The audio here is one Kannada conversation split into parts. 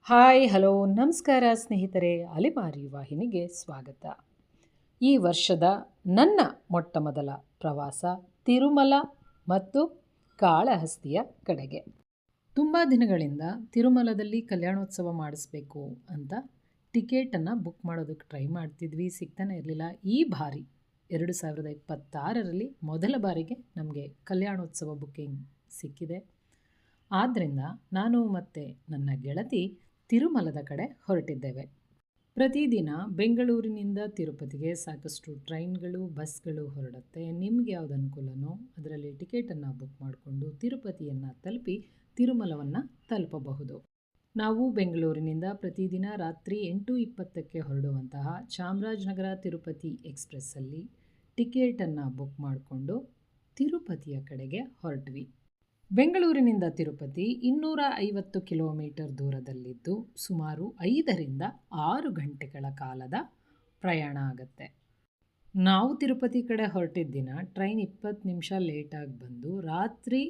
ಹಾಯ್ ಹಲೋ ನಮಸ್ಕಾರ ಸ್ನೇಹಿತರೆ, ಅಲೆಮಾರಿ ವಾಹಿನಿಗೆ ಸ್ವಾಗತ. ಈ ವರ್ಷದ ನನ್ನ ಮೊಟ್ಟ ಮೊದಲ ಪ್ರವಾಸ ತಿರುಮಲ ಮತ್ತು ಕಾಳಹಸ್ತಿಯ ಕಡೆಗೆ. ತುಂಬ ದಿನಗಳಿಂದ ತಿರುಮಲದಲ್ಲಿ ಕಲ್ಯಾಣೋತ್ಸವ ಮಾಡಿಸ್ಬೇಕು ಅಂತ ಟಿಕೆಟನ್ನು ಬುಕ್ ಮಾಡೋದಕ್ಕೆ ಟ್ರೈ ಮಾಡ್ತಿದ್ವಿ, ಸಿಗ್ತಾನೆ ಇರಲಿಲ್ಲ. ಈ ಬಾರಿ 2026ರಲ್ಲಿ ಮೊದಲ ಬಾರಿಗೆ ನಮಗೆ ಕಲ್ಯಾಣೋತ್ಸವ ಬುಕ್ಕಿಂಗ್ ಸಿಕ್ಕಿದೆ. ಆದ್ದರಿಂದ ನಾನು ಮತ್ತು ನನ್ನ ಗೆಳತಿ ತಿರುಮಲದ ಕಡೆ ಹೊರಟಿದ್ದೇವೆ. ಪ್ರತಿದಿನ ಬೆಂಗಳೂರಿನಿಂದ ತಿರುಪತಿಗೆ ಸಾಕಷ್ಟು ಟ್ರೈನ್ಗಳು, ಬಸ್ಗಳು ಹೊರಡುತ್ತೆ. ನಿಮಗೆ ಯಾವುದು ಅನುಕೂಲನೋ ಅದರಲ್ಲಿ ಟಿಕೆಟನ್ನು ಬುಕ್ ಮಾಡಿಕೊಂಡು ತಿರುಪತಿಯನ್ನು ತಲುಪಿ ತಿರುಮಲವನ್ನು ತಲುಪಬಹುದು. ನಾವು ಬೆಂಗಳೂರಿನಿಂದ ಪ್ರತಿದಿನ ರಾತ್ರಿ 8:20ಕ್ಕೆ ಹೊರಡುವಂತಹ ಚಾಮರಾಜನಗರ ತಿರುಪತಿ ಎಕ್ಸ್ಪ್ರೆಸ್ಸಲ್ಲಿ ಟಿಕೆಟನ್ನು ಬುಕ್ ಮಾಡಿಕೊಂಡು ತಿರುಪತಿಯ ಕಡೆಗೆ ಹೊರಟ್ವಿ. ಬೆಂಗಳೂರಿನಿಂದ ತಿರುಪತಿ 250 ಕಿಲೋಮೀಟರ್ ದೂರದಲ್ಲಿದ್ದು ಸುಮಾರು 5ರಿಂದ 6 ಗಂಟೆಗಳ ಕಾಲದ ಪ್ರಯಾಣ ಆಗುತ್ತೆ. ನಾವು ತಿರುಪತಿ ಕಡೆ ಹೊರಟಿದ್ದ ದಿನ ಟ್ರೈನ್ 20 ನಿಮಿಷ ಲೇಟಾಗಿ ಬಂದು ರಾತ್ರಿ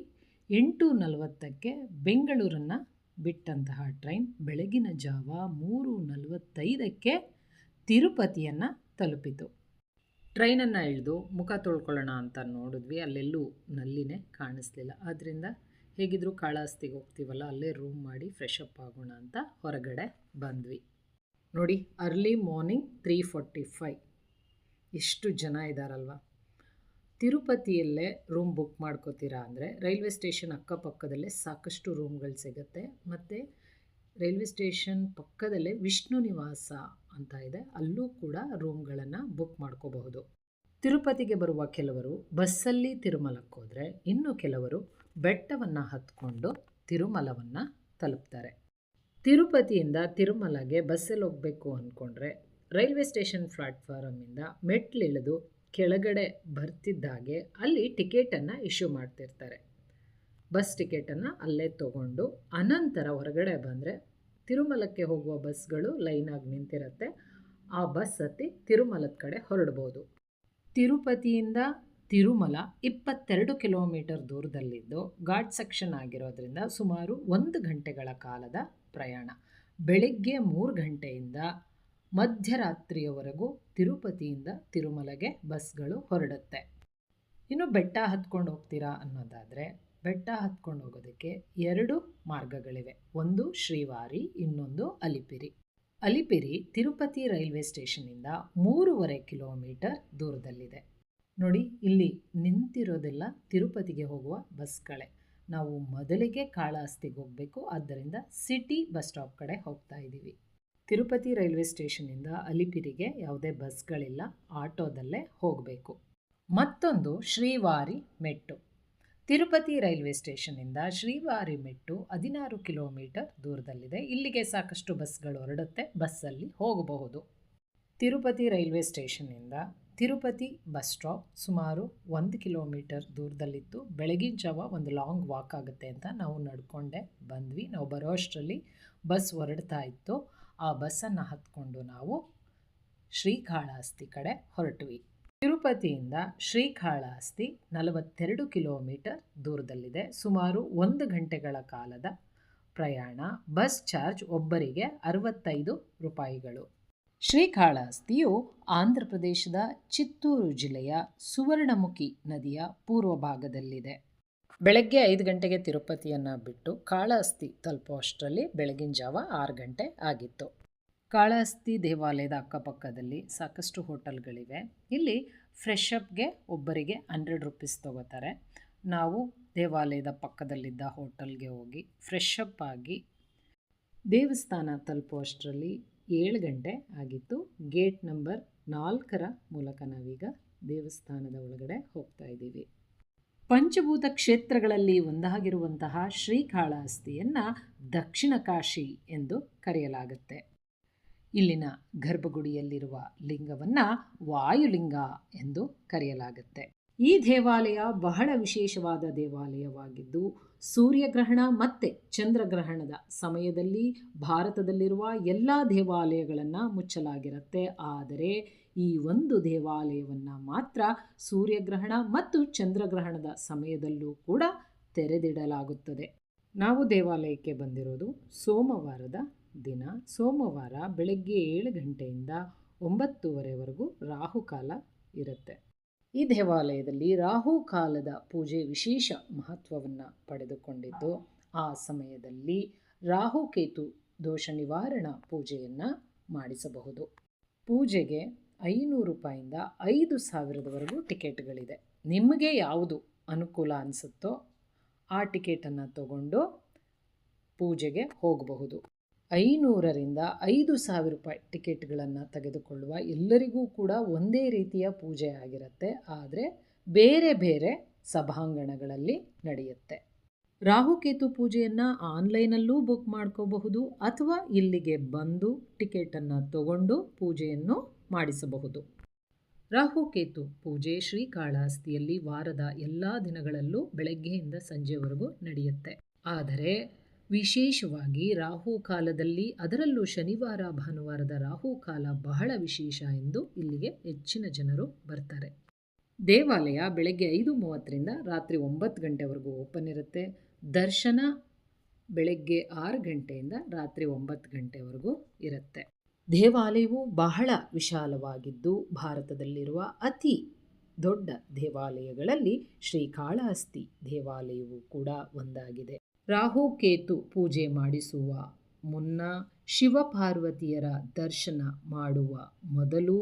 8:40ಕ್ಕೆ ಬೆಂಗಳೂರನ್ನು ಬಿಟ್ಟಂತಹ ಟ್ರೈನ್ ಬೆಳಗಿನ ಜಾವ 3:45ಕ್ಕೆ ತಿರುಪತಿಯನ್ನು ತಲುಪಿತು. ಟ್ರೈನನ್ನು ಇಳಿದು ಮುಖ ತೊಳ್ಕೊಳ್ಳೋಣ ಅಂತ ನೋಡಿದ್ವಿ, ಅಲ್ಲೆಲ್ಲೂ ನಲ್ಲಿನೇ ಕಾಣಿಸ್ಲಿಲ್ಲ. ಆದ್ದರಿಂದ ಹೇಗಿದ್ದರೂ ಕಾಳಹಸ್ತಿಗೆ ಹೋಗ್ತೀವಲ್ಲ, ಅಲ್ಲೇ ರೂಮ್ ಮಾಡಿ ಫ್ರೆಶ್ ಅಪ್ ಆಗೋಣ ಅಂತ ಹೊರಗಡೆ ಬಂದ್ವಿ. ನೋಡಿ, ಅರ್ಲಿ ಮಾರ್ನಿಂಗ್ 3:45 ಎಷ್ಟು ಜನ ಇದ್ದಾರಲ್ವ. ತಿರುಪತಿಯಲ್ಲೇ ರೂಮ್ ಬುಕ್ ಮಾಡ್ಕೋತೀರಾ ಅಂದರೆ ರೈಲ್ವೆ ಸ್ಟೇಷನ್ ಅಕ್ಕಪಕ್ಕದಲ್ಲೇ ಸಾಕಷ್ಟು ರೂಮ್ಗಳು ಸಿಗುತ್ತೆ. ಮತ್ತು ರೈಲ್ವೆ ಸ್ಟೇಷನ್ ಪಕ್ಕದಲ್ಲೇ ವಿಷ್ಣು ನಿವಾಸ ಅಂತ ಇದೆ, ಅಲ್ಲೂ ಕೂಡ ರೂಮ್ಗಳನ್ನು ಬುಕ್ ಮಾಡ್ಕೋಬಹುದು. ತಿರುಪತಿಗೆ ಬರುವ ಕೆಲವರು ಬಸ್ಸಲ್ಲಿ ತಿರುಮಲಕ್ಕೆ ಹೋದರೆ, ಇನ್ನು ಕೆಲವರು ಬೆಟ್ಟವನ್ನು ಹತ್ಕೊಂಡು ತಿರುಮಲವನ್ನು ತಲುಪ್ತಾರೆ. ತಿರುಪತಿಯಿಂದ ತಿರುಮಲಗೆ ಬಸ್ಸಲ್ಲಿ ಹೋಗಬೇಕು ಅಂದ್ಕೊಂಡ್ರೆ ರೈಲ್ವೆ ಸ್ಟೇಷನ್ ಪ್ಲಾಟ್ಫಾರಮಿಂದ ಮೆಟ್ಲಿಳಿದು ಕೆಳಗಡೆ ಬರ್ತಿದ್ದಾಗೆ ಅಲ್ಲಿ ಟಿಕೆಟನ್ನು ಇಶ್ಯೂ ಮಾಡ್ತಿರ್ತಾರೆ. ಬಸ್ ಟಿಕೆಟನ್ನು ಅಲ್ಲೇ ತೊಗೊಂಡು ಅನಂತರ ಹೊರಗಡೆ ಬಂದರೆ ತಿರುಮಲಕ್ಕೆ ಹೋಗುವ ಬಸ್ಗಳು ಲೈನಾಗಿ ನಿಂತಿರುತ್ತೆ. ಆ ಬಸ್ ಹತ್ತಿ ತಿರುಮಲದ ಕಡೆ ಹೊರಡ್ಬೋದು. ತಿರುಪತಿಯಿಂದ ತಿರುಮಲ 22 ಕಿಲೋಮೀಟರ್ ದೂರದಲ್ಲಿದ್ದು ಘಾಟ್ ಸೆಕ್ಷನ್ ಆಗಿರೋದ್ರಿಂದ ಸುಮಾರು 1 ಗಂಟೆಗಳ ಕಾಲದ ಪ್ರಯಾಣ. ಬೆಳಗ್ಗೆ 3 ಗಂಟೆಯಿಂದ ಮಧ್ಯರಾತ್ರಿಯವರೆಗೂ ತಿರುಪತಿಯಿಂದ ತಿರುಮಲಗೆ ಬಸ್ಗಳು ಹೊರಡುತ್ತೆ. ಇನ್ನು ಬೆಟ್ಟ ಹತ್ಕೊಂಡು ಹೋಗ್ತೀರಾ ಅನ್ನೋದಾದರೆ ಬೆಟ್ಟ ಹತ್ಕೊಂಡು ಹೋಗೋದಕ್ಕೆ 2 ಮಾರ್ಗಗಳಿವೆ. ಒಂದು ಶ್ರೀವಾರಿ, ಇನ್ನೊಂದು ಅಲಿಪಿರಿ. ಅಲಿಪಿರಿ ತಿರುಪತಿ ರೈಲ್ವೆ ಸ್ಟೇಷನ್ನಿಂದ 3.5 ಕಿಲೋಮೀಟರ್ ದೂರದಲ್ಲಿದೆ. ನೋಡಿ, ಇಲ್ಲಿ ನಿಂತಿರೋದೆಲ್ಲ ತಿರುಪತಿಗೆ ಹೋಗುವ ಬಸ್ಗಳೇ. ನಾವು ಮೊದಲಿಗೆ ಕಾಳಹಸ್ತಿಗೆ ಹೋಗಬೇಕು, ಆದ್ದರಿಂದ ಸಿಟಿ ಬಸ್ ಸ್ಟಾಪ್ ಕಡೆ ಹೋಗ್ತಾ ಇದ್ದೀವಿ. ತಿರುಪತಿ ರೈಲ್ವೆ ಸ್ಟೇಷನ್ನಿಂದ ಅಲಿಪಿರಿಗೆ ಯಾವುದೇ ಬಸ್ಗಳಿಲ್ಲ, ಆಟೋದಲ್ಲೇ ಹೋಗಬೇಕು. ಮತ್ತೊಂದು ಶ್ರೀವಾರಿ ಮೆಟ್ಟು. ತಿರುಪತಿ ರೈಲ್ವೆ ಸ್ಟೇಷನ್ನಿಂದ ಶ್ರೀವಾರಿ ಮೆಟ್ಟು 16 ಕಿಲೋಮೀಟರ್ ದೂರದಲ್ಲಿದೆ. ಇಲ್ಲಿಗೆ ಸಾಕಷ್ಟು ಬಸ್ಗಳು ಹೊರಡುತ್ತೆ, ಬಸ್ಸಲ್ಲಿ ಹೋಗಬಹುದು. ತಿರುಪತಿ ರೈಲ್ವೆ ಸ್ಟೇಷನ್ನಿಂದ ತಿರುಪತಿ ಬಸ್ ಸ್ಟಾಪ್ ಸುಮಾರು 1 ಕಿಲೋಮೀಟರ್ ದೂರದಲ್ಲಿತ್ತು. ಬೆಳಗಿನ ಜಾವ ಒಂದು ಲಾಂಗ್ ವಾಕ್ ಆಗುತ್ತೆ ಅಂತ ನಾವು ನಡ್ಕೊಂಡೆ ಬಂದ್ವಿ. ನಾವು ಬರೋ ಅಷ್ಟರಲ್ಲಿ ಬಸ್ ಹೊರಡ್ತಾ ಇತ್ತು. ಆ ಬಸ್ಸನ್ನು ಹತ್ಕೊಂಡು ನಾವು ಶ್ರೀಕಾಳಹಸ್ತಿ ಕಡೆ ಹೊರಟ್ವಿ. ತಿರುಪತಿಯಿಂದ ಶ್ರೀಕಾಳಹಸ್ತಿ 42 ಕಿಲೋಮೀಟರ್ ದೂರದಲ್ಲಿದೆ. ಸುಮಾರು 1 ಗಂಟೆಗಳ ಕಾಲದ ಪ್ರಯಾಣ. ಬಸ್ ಚಾರ್ಜ್ ಒಬ್ಬರಿಗೆ 65 ರೂಪಾಯಿಗಳು. ಶ್ರೀಕಾಳಹಸ್ತಿಯು ಆಂಧ್ರ ಪ್ರದೇಶದ ಚಿತ್ತೂರು ಜಿಲ್ಲೆಯ ಸುವರ್ಣಮುಖಿ ನದಿಯ ಪೂರ್ವ ಭಾಗದಲ್ಲಿದೆ. ಬೆಳಗ್ಗೆ 5 ಗಂಟೆಗೆ ತಿರುಪತಿಯನ್ನು ಬಿಟ್ಟು ಕಾಳಹಸ್ತಿ ತಲುಪುವಷ್ಟರಲ್ಲಿ ಬೆಳಗಿನ ಜಾವ 6 ಗಂಟೆ ಆಗಿತ್ತು. ಕಾಳಹಸ್ತಿ ದೇವಾಲಯದ ಅಕ್ಕಪಕ್ಕದಲ್ಲಿ ಸಾಕಷ್ಟು ಹೋಟೆಲ್ಗಳಿವೆ. ಇಲ್ಲಿ ಫ್ರೆಶ್ ಅಪ್ಗೆ ಒಬ್ಬರಿಗೆ 100 ರೂಪೀಸ್ ತೊಗೋತಾರೆ. ನಾವು ದೇವಾಲಯದ ಪಕ್ಕದಲ್ಲಿದ್ದ ಹೋಟೆಲ್ಗೆ ಹೋಗಿ ಫ್ರೆಶ್ ಅಪ್ ಆಗಿ ದೇವಸ್ಥಾನ ತಲುಪುವಷ್ಟರಲ್ಲಿ 7 ಗಂಟೆ ಆಗಿತ್ತು. ಗೇಟ್ ನಂಬರ್ 4ರ ಮೂಲಕ ನಾವೀಗ ದೇವಸ್ಥಾನದ ಒಳಗಡೆ ಹೋಗ್ತಾ ಇದ್ದೀವಿ. ಪಂಚಭೂತ ಕ್ಷೇತ್ರಗಳಲ್ಲಿ ಒಂದಾಗಿರುವಂತಹ ಶ್ರೀಕಾಳಹಸ್ತಿಯನ್ನು ದಕ್ಷಿಣ ಕಾಶಿ ಎಂದು ಕರೆಯಲಾಗುತ್ತೆ. ಇಲ್ಲಿನ ಗರ್ಭಗುಡಿಯಲ್ಲಿರುವ ಲಿಂಗವನ್ನು ವಾಯುಲಿಂಗ ಎಂದು ಕರೆಯಲಾಗುತ್ತೆ. ಈ ದೇವಾಲಯ ಬಹಳ ವಿಶೇಷವಾದ ದೇವಾಲಯವಾಗಿದ್ದು ಸೂರ್ಯಗ್ರಹಣ ಮತ್ತು ಚಂದ್ರಗ್ರಹಣದ ಸಮಯದಲ್ಲಿ ಭಾರತದಲ್ಲಿರುವ ಎಲ್ಲ ದೇವಾಲಯಗಳನ್ನು ಮುಚ್ಚಲಾಗಿರುತ್ತೆ. ಆದರೆ ಈ ಒಂದು ದೇವಾಲಯವನ್ನು ಮಾತ್ರ ಸೂರ್ಯಗ್ರಹಣ ಮತ್ತು ಚಂದ್ರಗ್ರಹಣದ ಸಮಯದಲ್ಲೂ ಕೂಡ ತೆರೆದಿಡಲಾಗುತ್ತದೆ. ನಾವು ದೇವಾಲಯಕ್ಕೆ ಬಂದಿರೋದು ಸೋಮವಾರದ ದಿನ ಸೋಮವಾರ ಬೆಳಗ್ಗೆ 7 ಗಂಟೆಯಿಂದ 9:30ವರೆಗೂ ರಾಹುಕಾಲ ಇರುತ್ತೆ. ಈ ದೇವಾಲಯದಲ್ಲಿ ರಾಹುಕಾಲದ ಪೂಜೆ ವಿಶೇಷ ಮಹತ್ವವನ್ನು ಪಡೆದುಕೊಂಡಿದ್ದು, ಆ ಸಮಯದಲ್ಲಿ ರಾಹುಕೇತು ದೋಷ ನಿವಾರಣಾ ಪೂಜೆಯನ್ನು ಮಾಡಿಸಬಹುದು. ಪೂಜೆಗೆ 500 ರೂಪಾಯಿಂದ 5,000ವರೆಗೂ ಟಿಕೆಟ್ಗಳಿದೆ. ನಿಮಗೆ ಯಾವುದು ಅನುಕೂಲ ಅನಿಸುತ್ತೋ ಆ ಟಿಕೆಟನ್ನು ತಗೊಂಡು ಪೂಜೆಗೆ ಹೋಗಬಹುದು. 500ರಿಂದ 5,000 ರೂಪಾಯಿ ಟಿಕೆಟ್ಗಳನ್ನು ತೆಗೆದುಕೊಳ್ಳುವ ಎಲ್ಲರಿಗೂ ಕೂಡ ಒಂದೇ ರೀತಿಯ ಪೂಜೆ ಆಗಿರುತ್ತೆ, ಆದರೆ ಬೇರೆ ಬೇರೆ ಸಭಾಂಗಣಗಳಲ್ಲಿ ನಡೆಯುತ್ತೆ. ರಾಹುಕೇತು ಪೂಜೆಯನ್ನು ಆನ್ಲೈನಲ್ಲೂ ಬುಕ್ ಮಾಡ್ಕೋಬಹುದು ಅಥವಾ ಇಲ್ಲಿಗೆ ಬಂದು ಟಿಕೆಟನ್ನು ತಗೊಂಡು ಪೂಜೆಯನ್ನು ಮಾಡಿಸಬಹುದು. ರಾಹುಕೇತು ಪೂಜೆ ಶ್ರೀಕಾಳಹಸ್ತಿಯಲ್ಲಿ ವಾರದ ಎಲ್ಲ ದಿನಗಳಲ್ಲೂ ಬೆಳಗ್ಗೆಯಿಂದ ಸಂಜೆವರೆಗೂ ನಡೆಯುತ್ತೆ. ಆದರೆ ವಿಶೇಷವಾಗಿ ರಾಹುಕಾಲದಲ್ಲಿ, ಅದರಲ್ಲೂ ಶನಿವಾರ ಭಾನುವಾರದ ರಾಹುಕಾಲ ಬಹಳ ವಿಶೇಷ ಎಂದು ಇಲ್ಲಿಗೆ ಹೆಚ್ಚಿನ ಜನರು ಬರ್ತಾರೆ. ದೇವಾಲಯ ಬೆಳಗ್ಗೆ 5:30ರಿಂದ ರಾತ್ರಿ 9 ಗಂಟೆವರೆಗೂ ಓಪನ್ ಇರುತ್ತೆ. ದರ್ಶನ ಬೆಳಗ್ಗೆ 6 ಗಂಟೆಯಿಂದ ರಾತ್ರಿ 9 ಗಂಟೆವರೆಗೂ ಇರುತ್ತೆ. ದೇವಾಲಯವು ಬಹಳ ವಿಶಾಲವಾಗಿದ್ದು ಭಾರತದಲ್ಲಿರುವ ಅತಿ ದೊಡ್ಡ ದೇವಾಲಯಗಳಲ್ಲಿ ಶ್ರೀಕಾಳಹಸ್ತಿ ದೇವಾಲಯವು ಕೂಡ ಒಂದಾಗಿದೆ. ರಾಹುಕೇತು ಪೂಜೆ ಮಾಡಿಸುವ ಮುನ್ನ ಶಿವಪಾರ್ವತಿಯರ ದರ್ಶನ ಮಾಡುವ ಮೊದಲು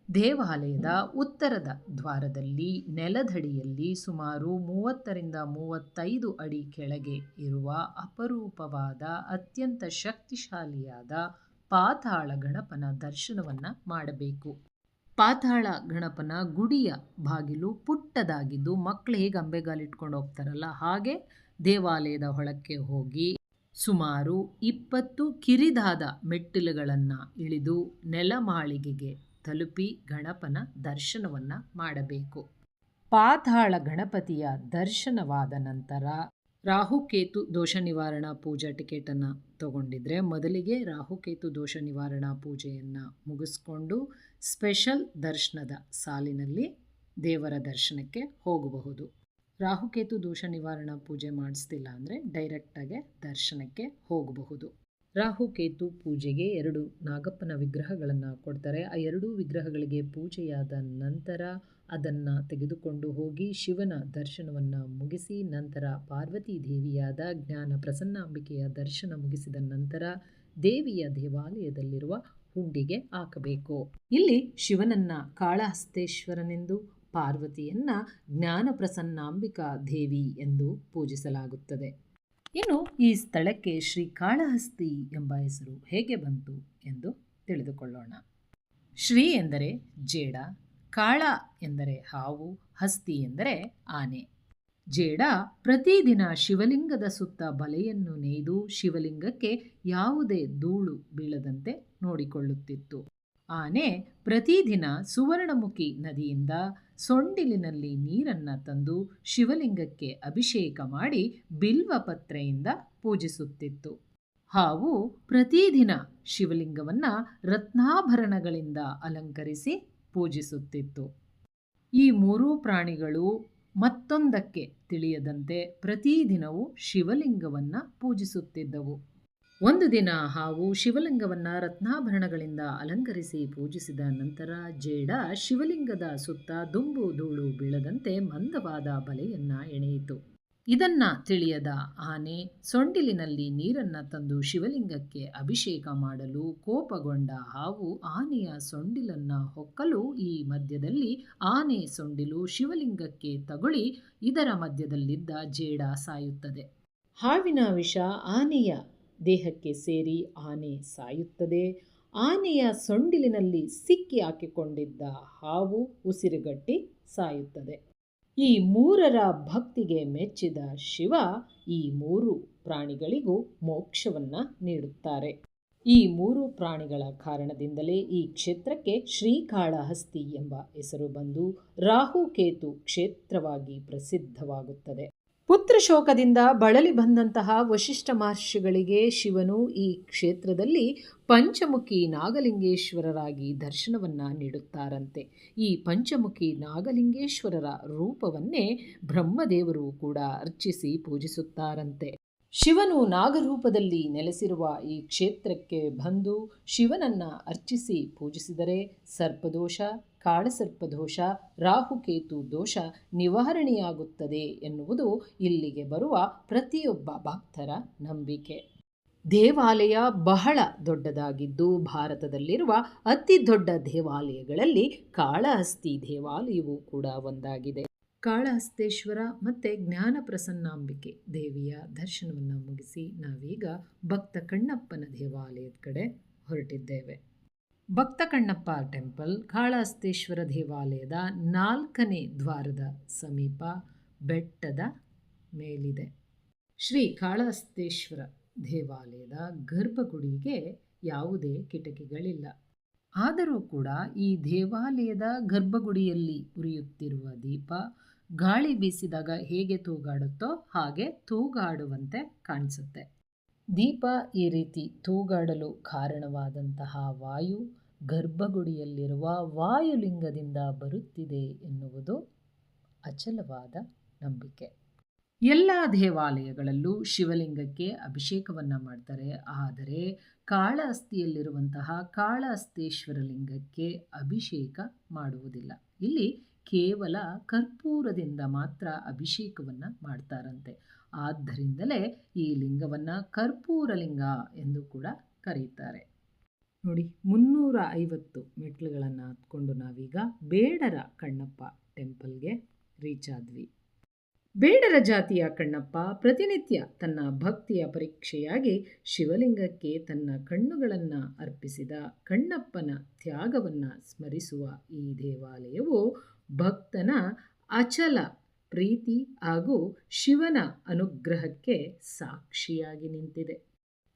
ದೇವಾಲಯದ ಉತ್ತರದ ದ್ವಾರದಲ್ಲಿ ನೆಲದಡಿಯಲ್ಲಿ ಸುಮಾರು 30ರಿಂದ 35 ಅಡಿ ಕೆಳಗೆ ಇರುವ ಅಪರೂಪವಾದ ಅತ್ಯಂತ ಶಕ್ತಿಶಾಲಿಯಾದ ಪಾತಾಳ ಗಣಪನ ದರ್ಶನವನ್ನು ಮಾಡಬೇಕು. ಪಾತಾಳ ಗಣಪನ ಗುಡಿಯ ಬಾಗಿಲು ಪುಟ್ಟದಾಗಿದ್ದು ಮಕ್ಕಳು ಹೇಗೆ ಅಂಬೆಗಾಲಿಟ್ಕೊಂಡು ಹೋಗ್ತಾರಲ್ಲ ಹಾಗೆ ದೇವಾಲಯದ ಒಳಕ್ಕೆ ಹೋಗಿ ಸುಮಾರು 20 ಕಿರಿದಾದ ಮೆಟ್ಟಿಲುಗಳನ್ನು ಇಳಿದು ನೆಲಮಾಳಿಗೆಗೆ ತಲುಪಿ ಗಣಪನ ದರ್ಶನವನ್ನು ಮಾಡಬೇಕು. ಪಾತಾಳ ಗಣಪತಿಯ ದರ್ಶನವಾದ ನಂತರ ರಾಹುಕೇತು ದೋಷ ನಿವಾರಣಾ ಪೂಜಾ ಟಿಕೆಟನ್ನು ತಗೊಂಡಿದ್ರೆ ಮೊದಲಿಗೆ ರಾಹುಕೇತು ದೋಷ ನಿವಾರಣಾ ಪೂಜೆಯನ್ನು ಮುಗಿಸ್ಕೊಂಡು ಸ್ಪೆಷಲ್ ದರ್ಶನದ ಸಾಲಿನಲ್ಲಿ ದೇವರ ದರ್ಶನಕ್ಕೆ ಹೋಗಬಹುದು. ರಾಹುಕೇತು ದೋಷ ನಿವಾರಣಾ ಪೂಜೆ ಮಾಡಿಸ್ತಿಲ್ಲ ಅಂದರೆ ಡೈರೆಕ್ಟಾಗೆ ದರ್ಶನಕ್ಕೆ ಹೋಗಬಹುದು. ರಾಹುಕೇತು ಪೂಜೆಗೆ 2 ನಾಗಪ್ಪನ ವಿಗ್ರಹಗಳನ್ನು ಕೊಡ್ತಾರೆ. ಆ 2 ವಿಗ್ರಹಗಳಿಗೆ ಪೂಜೆಯಾದ ನಂತರ ಅದನ್ನು ತೆಗೆದುಕೊಂಡು ಹೋಗಿ ಶಿವನ ದರ್ಶನವನ್ನು ಮುಗಿಸಿ ನಂತರ ಪಾರ್ವತಿ ದೇವಿಯಾದ ಜ್ಞಾನ ಪ್ರಸನ್ನಾಂಬಿಕೆಯ ದರ್ಶನ ಮುಗಿಸಿದ ನಂತರ ದೇವಿಯ ದೇವಾಲಯದಲ್ಲಿರುವ ಹುಂಡಿಗೆ ಹಾಕಬೇಕು. ಇಲ್ಲಿ ಶಿವನನ್ನು ಕಾಳಹಸ್ತೇಶ್ವರನೆಂದು, ಪಾರ್ವತಿಯನ್ನು ಜ್ಞಾನ ಪ್ರಸನ್ನಾಂಬಿಕಾ ದೇವಿ ಎಂದು ಪೂಜಿಸಲಾಗುತ್ತದೆ. ಇನ್ನು ಈ ಸ್ಥಳಕ್ಕೆ ಶ್ರೀಕಾಳಹಸ್ತಿ ಎಂಬ ಹೆಸರು ಹೇಗೆ ಬಂತು ಎಂದು ತಿಳಿದುಕೊಳ್ಳೋಣ. ಶ್ರೀ ಎಂದರೆ ಜೇಡ, ಕಾಳ ಎಂದರೆ ಹಾವು, ಹಸ್ತಿ ಎಂದರೆ ಆನೆ. ಜೇಡ ಪ್ರತಿದಿನ ಶಿವಲಿಂಗದ ಸುತ್ತ ಬಲೆಯನ್ನು ನೇಯ್ದು ಶಿವಲಿಂಗಕ್ಕೆ ಯಾವುದೇ ಧೂಳು ಬೀಳದಂತೆ ನೋಡಿಕೊಳ್ಳುತ್ತಿತ್ತು. ಆನೆ ಪ್ರತಿದಿನ ಸುವರ್ಣಮುಖಿ ನದಿಯಿಂದ ಸೊಂಡಿಲಿನಲ್ಲಿ ನೀರನ್ನು ತಂದು ಶಿವಲಿಂಗಕ್ಕೆ ಅಭಿಷೇಕ ಮಾಡಿ ಬಿಲ್ವಪತ್ರೆಯಿಂದ ಪೂಜಿಸುತ್ತಿತ್ತು. ಹಾವು ಪ್ರತಿದಿನ ಶಿವಲಿಂಗವನ್ನು ರತ್ನಾಭರಣಗಳಿಂದ ಅಲಂಕರಿಸಿ ಪೂಜಿಸುತ್ತಿತ್ತು. ಈ 3 ಪ್ರಾಣಿಗಳು ಮತ್ತೊಂದಕ್ಕೆ ತಿಳಿಯದಂತೆ ಪ್ರತಿದಿನವೂ ಶಿವಲಿಂಗವನ್ನು ಪೂಜಿಸುತ್ತಿದ್ದವು. ಒಂದು ದಿನ ಹಾವು ಶಿವಲಿಂಗವನ್ನು ರತ್ನಾಭರಣಗಳಿಂದ ಅಲಂಕರಿಸಿ ಪೂಜಿಸಿದ ನಂತರ ಜೇಡ ಶಿವಲಿಂಗದ ಸುತ್ತ ದುಂಬು ಧೂಳು ಬೀಳದಂತೆ ಮಂದವಾದ ಬಲೆಯನ್ನು ಎಣೆಯಿತು. ಇದನ್ನು ತಿಳಿಯದ ಆನೆ ಸೊಂಡಿಲಿನಲ್ಲಿ ನೀರನ್ನು ತಂದು ಶಿವಲಿಂಗಕ್ಕೆ ಅಭಿಷೇಕ ಮಾಡಲು ಕೋಪಗೊಂಡ ಹಾವು ಆನೆಯ ಸೊಂಡಿಲನ್ನು ಹೊಕ್ಕಲು ಈ ಮಧ್ಯದಲ್ಲಿ ಆನೆ ಸೊಂಡಿಲು ಶಿವಲಿಂಗಕ್ಕೆ ತಗುಲಿ ಇದರ ಮಧ್ಯದಲ್ಲಿದ್ದ ಜೇಡ ಸಾಯುತ್ತದೆ. ಹಾವಿನ ವಿಷ ಆನೆಯ ದೇಹಕ್ಕೆ ಸೇರಿ ಆನೆ ಸಾಯುತ್ತದೆ. ಆನೆಯ ಸೊಂಡಿಲಿನಲ್ಲಿ ಸಿಕ್ಕಿ ಹಾಕಿಕೊಂಡಿದ್ದ ಹಾವು ಉಸಿರುಗಟ್ಟಿ ಸಾಯುತ್ತದೆ. ಈ 3ರ ಭಕ್ತಿಗೆ ಮೆಚ್ಚಿದ ಶಿವ ಈ 3 ಪ್ರಾಣಿಗಳಿಗೂ ಮೋಕ್ಷವನ್ನು ನೀಡುತ್ತಾರೆ. ಈ 3 ಪ್ರಾಣಿಗಳ ಕಾರಣದಿಂದಲೇ ಈ ಕ್ಷೇತ್ರಕ್ಕೆ ಶ್ರೀಕಾಳಹಸ್ತಿ ಎಂಬ ಹೆಸರು ಬಂದು ರಾಹುಕೇತು ಕ್ಷೇತ್ರವಾಗಿ ಪ್ರಸಿದ್ಧವಾಗುತ್ತದೆ. ಪುತ್ರ ಶೋಕದಿಂದ ಬಳಲಿ ಬಂದಂತಹ ವಶಿಷ್ಠ ಮಹರ್ಷಿಗಳಿಗೆ ಶಿವನು ಈ ಕ್ಷೇತ್ರದಲ್ಲಿ ಪಂಚಮುಖಿ ನಾಗಲಿಂಗೇಶ್ವರರಾಗಿ ದರ್ಶನವನ್ನು ನೀಡುತ್ತಾರಂತೆ. ಈ ಪಂಚಮುಖಿ ನಾಗಲಿಂಗೇಶ್ವರರ ರೂಪವನ್ನೇ ಬ್ರಹ್ಮದೇವರು ಕೂಡ ಅರ್ಚಿಸಿ ಪೂಜಿಸುತ್ತಾರಂತೆ. ಶಿವನು ನಾಗರೂಪದಲ್ಲಿ ನೆಲೆಸಿರುವ ಈ ಕ್ಷೇತ್ರಕ್ಕೆ ಬಂದು ಶಿವನನ್ನು ಅರ್ಚಿಸಿ ಪೂಜಿಸಿದರೆ ಸರ್ಪದೋಷ, ಕಾಳಸರ್ಪದೋಷ, ರಾಹುಕೇತು ದೋಷ ನಿವಾರಣೆಯಾಗುತ್ತದೆ ಎನ್ನುವುದು ಇಲ್ಲಿಗೆ ಬರುವ ಪ್ರತಿಯೊಬ್ಬ ಭಕ್ತರ ನಂಬಿಕೆ. ದೇವಾಲಯ ಬಹಳ ದೊಡ್ಡದಾಗಿದ್ದು ಭಾರತದಲ್ಲಿರುವ ಅತಿ ದೊಡ್ಡ ದೇವಾಲಯಗಳಲ್ಲಿ ಕಾಳಹಸ್ತಿ ದೇವಾಲಯವೂ ಕೂಡ ಒಂದಾಗಿದೆ. ಕಾಳಹಸ್ತೇಶ್ವರ ಮತ್ತು ಜ್ಞಾನಪ್ರಸನ್ನಾಂಬಿಕೆ ದೇವಿಯ ದರ್ಶನವನ್ನು ಮುಗಿಸಿ ನಾವೀಗ ಭಕ್ತ ಕಣ್ಣಪ್ಪನ ದೇವಾಲಯದ ಕಡೆ ಹೊರಟಿದ್ದೇವೆ. ಭಕ್ತ ಕಣ್ಣಪ್ಪ ಟೆಂಪಲ್ ಕಾಳಹಸ್ತೇಶ್ವರ ದೇವಾಲಯದ 4ನೇ ದ್ವಾರದ ಸಮೀಪ ಬೆಟ್ಟದ ಮೇಲಿದೆ. ಶ್ರೀ ಕಾಳಹಸ್ತೇಶ್ವರ ದೇವಾಲಯದ ಗರ್ಭಗುಡಿಗೆ ಯಾವುದೇ ಕಿಟಕಿಗಳಿಲ್ಲ. ಆದರೂ ಕೂಡ ಈ ದೇವಾಲಯದ ಗರ್ಭಗುಡಿಯಲ್ಲಿ ಉರಿಯುತ್ತಿರುವ ದೀಪ ಗಾಳಿ ಬೀಸಿದಾಗ ಹೇಗೆ ತೂಗಾಡುತ್ತೋ ಹಾಗೆ ತೂಗಾಡುವಂತೆ ಕಾಣಿಸುತ್ತೆ. ದೀಪ ಈ ರೀತಿ ತೂಗಾಡಲು ಕಾರಣವಾದಂತಹ ವಾಯು ಗರ್ಭಗುಡಿಯಲ್ಲಿರುವ ವಾಯುಲಿಂಗದಿಂದ ಬರುತ್ತಿದೆ ಎನ್ನುವುದು ಅಚಲವಾದ ನಂಬಿಕೆ. ಎಲ್ಲ ದೇವಾಲಯಗಳಲ್ಲೂ ಶಿವಲಿಂಗಕ್ಕೆ ಅಭಿಷೇಕವನ್ನು ಮಾಡ್ತಾರೆ. ಆದರೆ ಕಾಳಹಸ್ತಿಯಲ್ಲಿರುವಂತಹ ಕಾಳಹಸ್ತೇಶ್ವರ ಲಿಂಗಕ್ಕೆ ಅಭಿಷೇಕ ಮಾಡುವುದಿಲ್ಲ. ಇಲ್ಲಿ ಕೇವಲ ಕರ್ಪೂರದಿಂದ ಮಾತ್ರ ಅಭಿಷೇಕವನ್ನು ಮಾಡ್ತಾರಂತೆ. ಆದ್ದರಿಂದಲೇ ಈ ಲಿಂಗವನ್ನು ಕರ್ಪೂರ ಲಿಂಗ ಎಂದು ಕೂಡ ಕರೀತಾರೆ. ನೋಡಿ, 350 ಮೆಟ್ಲುಗಳನ್ನು ಹತ್ಕೊಂಡು ನಾವೀಗ ಬೇಡರ ಕಣ್ಣಪ್ಪ ಟೆಂಪಲ್ಗೆ ರೀಚ್ ಆದ್ವಿ. ಬೇಡರ ಜಾತಿಯ ಕಣ್ಣಪ್ಪ ಪ್ರತಿನಿತ್ಯ ತನ್ನ ಭಕ್ತಿಯ ಪರೀಕ್ಷೆಯಾಗಿ ಶಿವಲಿಂಗಕ್ಕೆ ತನ್ನ ಕಣ್ಣುಗಳನ್ನು ಅರ್ಪಿಸಿದ ಕಣ್ಣಪ್ಪನ ತ್ಯಾಗವನ್ನು ಸ್ಮರಿಸುವ ಈ ದೇವಾಲಯವು ಭಕ್ತನ ಅಚಲ ಪ್ರೀತಿ ಹಾಗೂ ಶಿವನ ಅನುಗ್ರಹಕ್ಕೆ ಸಾಕ್ಷಿಯಾಗಿ ನಿಂತಿದೆ.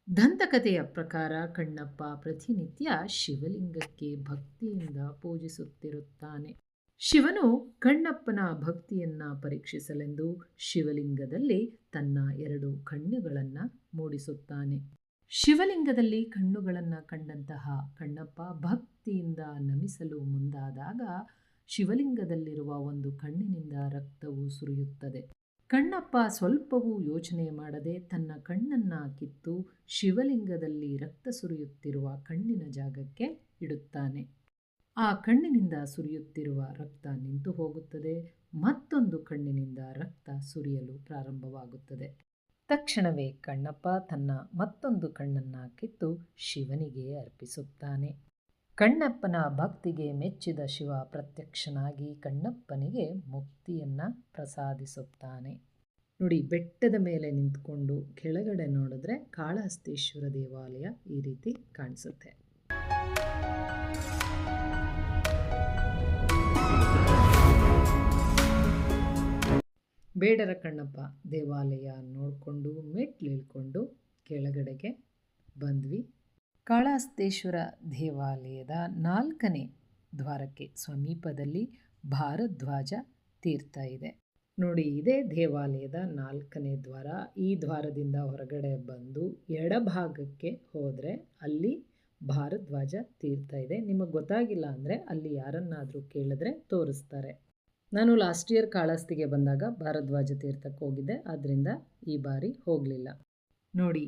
ದಂತಕಥೆಯ ಪ್ರಕಾರ ಕಣ್ಣಪ್ಪ ಪ್ರತಿನಿತ್ಯ ಶಿವಲಿಂಗಕ್ಕೆ ಭಕ್ತಿಯಿಂದ ಪೂಜಿಸುತ್ತಿರುತ್ತಾನೆ. ಶಿವನು ಕಣ್ಣಪ್ಪನ ಭಕ್ತಿಯನ್ನು ಪರೀಕ್ಷಿಸಲೆಂದು ಶಿವಲಿಂಗದಲ್ಲಿ ತನ್ನ 2 ಕಣ್ಣುಗಳನ್ನು ಮೂಡಿಸುತ್ತಾನೆ. ಶಿವಲಿಂಗದಲ್ಲಿ ಕಣ್ಣುಗಳನ್ನು ಕಂಡಂತಹ ಕಣ್ಣಪ್ಪ ಭಕ್ತಿಯಿಂದ ನಮಿಸಲು ಮುಂದಾದಾಗ ಶಿವಲಿಂಗದಲ್ಲಿರುವ ಒಂದು ಕಣ್ಣಿನಿಂದ ರಕ್ತವು ಸುರಿಯುತ್ತದೆ. ಕಣ್ಣಪ್ಪ ಸ್ವಲ್ಪವೂ ಯೋಚನೆ ಮಾಡದೆ ತನ್ನ ಕಣ್ಣನ್ನು ಕಿತ್ತು ಶಿವಲಿಂಗದಲ್ಲಿ ರಕ್ತ ಸುರಿಯುತ್ತಿರುವ ಕಣ್ಣಿನ ಜಾಗಕ್ಕೆ ಇಡುತ್ತಾನೆ. ಆ ಕಣ್ಣಿನಿಂದ ಸುರಿಯುತ್ತಿರುವ ರಕ್ತ ನಿಂತು ಹೋಗುತ್ತದೆ. ಮತ್ತೊಂದು ಕಣ್ಣಿನಿಂದ ರಕ್ತ ಸುರಿಯಲು ಪ್ರಾರಂಭವಾಗುತ್ತದೆ. ತಕ್ಷಣವೇ ಕಣ್ಣಪ್ಪ ತನ್ನ ಮತ್ತೊಂದು ಕಣ್ಣನ್ನು ಕಿತ್ತು ಶಿವನಿಗೆ ಅರ್ಪಿಸುತ್ತಾನೆ. ಕಣ್ಣಪ್ಪನ ಭಕ್ತಿಗೆ ಮೆಚ್ಚಿದ ಶಿವ ಪ್ರತ್ಯಕ್ಷನಾಗಿ ಕಣ್ಣಪ್ಪನಿಗೆ ಮುಕ್ತಿಯನ್ನು ಪ್ರಸಾದಿಸುತ್ತಾನೆ. ನೋಡಿ, ಬೆಟ್ಟದ ಮೇಲೆ ನಿಂತ್ಕೊಂಡು ಕೆಳಗಡೆ ನೋಡಿದ್ರೆ ಕಾಳಹಸ್ತೇಶ್ವರ ದೇವಾಲಯ ಈ ರೀತಿ ಕಾಣಿಸುತ್ತೆ. ಬೇಡರ ಕಣ್ಣಪ್ಪ ದೇವಾಲಯ ನೋಡಿಕೊಂಡು ಮೆಟ್ಲು ಇಳ್ಕೊಂಡು ಕೆಳಗಡೆಗೆ ಬಂದ್ವಿ. ಕಾಳಹಸ್ತೇಶ್ವರ ದೇವಾಲಯದ 4ನೇ ದ್ವಾರಕ್ಕೆ ಸಮೀಪದಲ್ಲಿ ಭಾರದ್ವಾಜ ತೀರ್ಥ ಇದೆ. ನೋಡಿ, ಇದೇ ದೇವಾಲಯದ 4ನೇ ದ್ವಾರ. ಈ ದ್ವಾರದಿಂದ ಹೊರಗಡೆ ಬಂದು ಎಡಭಾಗಕ್ಕೆ ಹೋದರೆ ಅಲ್ಲಿ ಭಾರದ್ವಾಜ ತೀರ್ಥ ಇದೆ. ನಿಮಗೆ ಗೊತ್ತಾಗಿಲ್ಲ ಅಂದರೆ ಅಲ್ಲಿ ಯಾರನ್ನಾದರೂ ಕೇಳಿದ್ರೆ ತೋರಿಸ್ತಾರೆ. ನಾನು ಲಾಸ್ಟ್ ಇಯರ್ ಕಾಳಹಸ್ತಿಗೆ ಬಂದಾಗ ಭಾರದ್ವಾಜ ತೀರ್ಥಕ್ಕೆ ಹೋಗಿದ್ದೆ, ಆದ್ದರಿಂದ ಈ ಬಾರಿ ಹೋಗಲಿಲ್ಲ. ನೋಡಿ,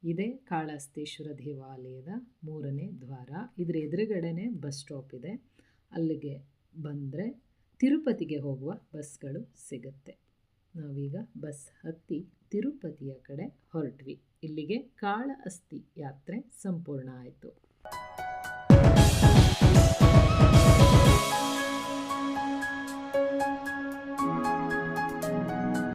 ಇದೇ ಕಾಳಹಸ್ತೇಶ್ವರ ದೇವಾಲಯದ 3ನೇ ದ್ವಾರ. ಇದರ ಎದುರುಗಡೆನೇ ಬಸ್ ಸ್ಟಾಪ್ ಇದೆ. ಅಲ್ಲಿಗೆ ಬಂದರೆ ತಿರುಪತಿಗೆ ಹೋಗುವ ಬಸ್ಗಳು ಸಿಗುತ್ತೆ. ನಾವೀಗ ಬಸ್ ಹತ್ತಿ ತಿರುಪತಿಯ ಕಡೆ ಹೊರಟ್ವಿ. ಇಲ್ಲಿಗೆ ಕಾಳಹಸ್ತಿ ಯಾತ್ರೆ ಸಂಪೂರ್ಣ ಆಯಿತು.